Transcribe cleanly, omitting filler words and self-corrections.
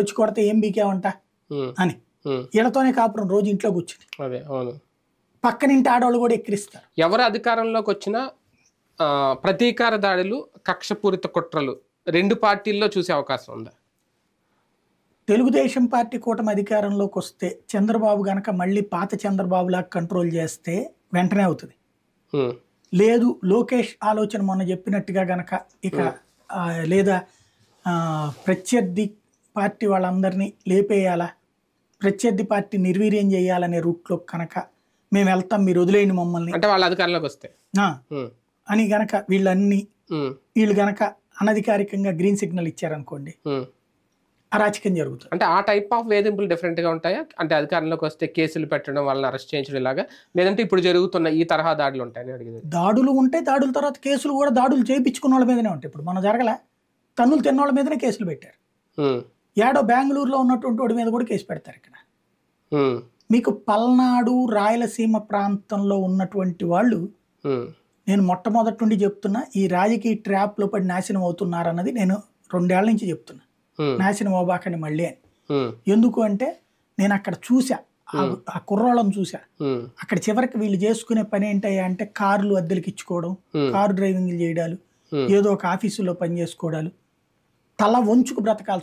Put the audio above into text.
వచ్చి కొడితే ఏం బీకేవంట అని వీళ్ళతోనే కాపురం రోజు ఇంట్లో కూర్చుని అదే అవును పక్కనింటి ఆడవాళ్ళు కూడా ఎక్కిరిస్తారు. ఎవరు అధికారంలోకి వచ్చినా ప్రతీకార దాడులు, కక్షపూరిత కుట్రలు రెండు పార్టీల్లో చూసే అవకాశం ఉందా? తెలుగుదేశం పార్టీ కూటమి అధికారంలోకి వస్తే చంద్రబాబు గనక మళ్ళీ పాత చంద్రబాబులాగా కంట్రోల్ చేస్తే వెంటనే అవుతుంది. లేదు లోకేష్ ఆలోచన మొన్న చెప్పినట్టుగా గనక ఇక లేదా ప్రత్యర్థి పార్టీ వాళ్ళందరినీ లేపేయాలా, ప్రత్యర్థి పార్టీ నిర్వీర్యం చేయాలనే రూట్లో కనుక మేము వెళ్తాం, మీరు వదిలేయండి మమ్మల్ని అంటే వాళ్ళ అధికారంలోకి వస్తే అని గనక వీళ్ళు గనక అనధికారికంగా గ్రీన్ సిగ్నల్ ఇచ్చారనుకోండి, అరాచకం జరుగుతుంది. అంటే ఆ టైప్ ఆఫ్ వేధింపులు డిఫరెంట్ గా ఉంటాయా? అంటే అధికారంలోకి వస్తే కేసులు పెట్టడం, వాళ్ళని అరెస్ట్ చేయించడం ఇలాగా, లేదంటే ఇప్పుడు జరుగుతున్న ఈ తరహా దాడులు ఉంటాయని అడిగేది. దాడులు ఉంటాయి, దాడుల తర్వాత కేసులు కూడా దాడులు చేయించుకున్న వాళ్ళ మీదనే ఉంటాయి. ఇప్పుడు మనం జరగలే, తన్నులు తిన్నోళ్ళ మీదనే కేసులు పెట్టారు. ఏడో బెంగళూరులో ఉన్నటువంటి వాడి మీద కూడా కేసు పెడతారు. ఇక్కడ మీకు పల్నాడు రాయలసీమ ప్రాంతంలో ఉన్నటువంటి వాళ్ళు, నేను మొట్టమొదటి నుండి చెప్తున్నా, ఈ రాజకీయ ట్రాప్ లో పడి నాశనం అవుతున్నారన్నది నేను 2 ఏళ్ల నుంచి చెప్తున్నా. నాశనం అవ్వబాకండి మళ్ళీ అని. ఎందుకు అంటే నేను అక్కడ చూసా, ఆ కుర్రోళ్ళను చూసా. అక్కడ చివరికి వీళ్ళు చేసుకునే పని ఏంటయ్యా అంటే కార్లు అద్దెలకి ఇచ్చుకోవడం, కారు డ్రైవింగ్లు చేయడాలు, ఏదో ఒక ఆఫీసులో పని చేసుకోవడాలు, తల వంచుకు బ్రతకాల్సి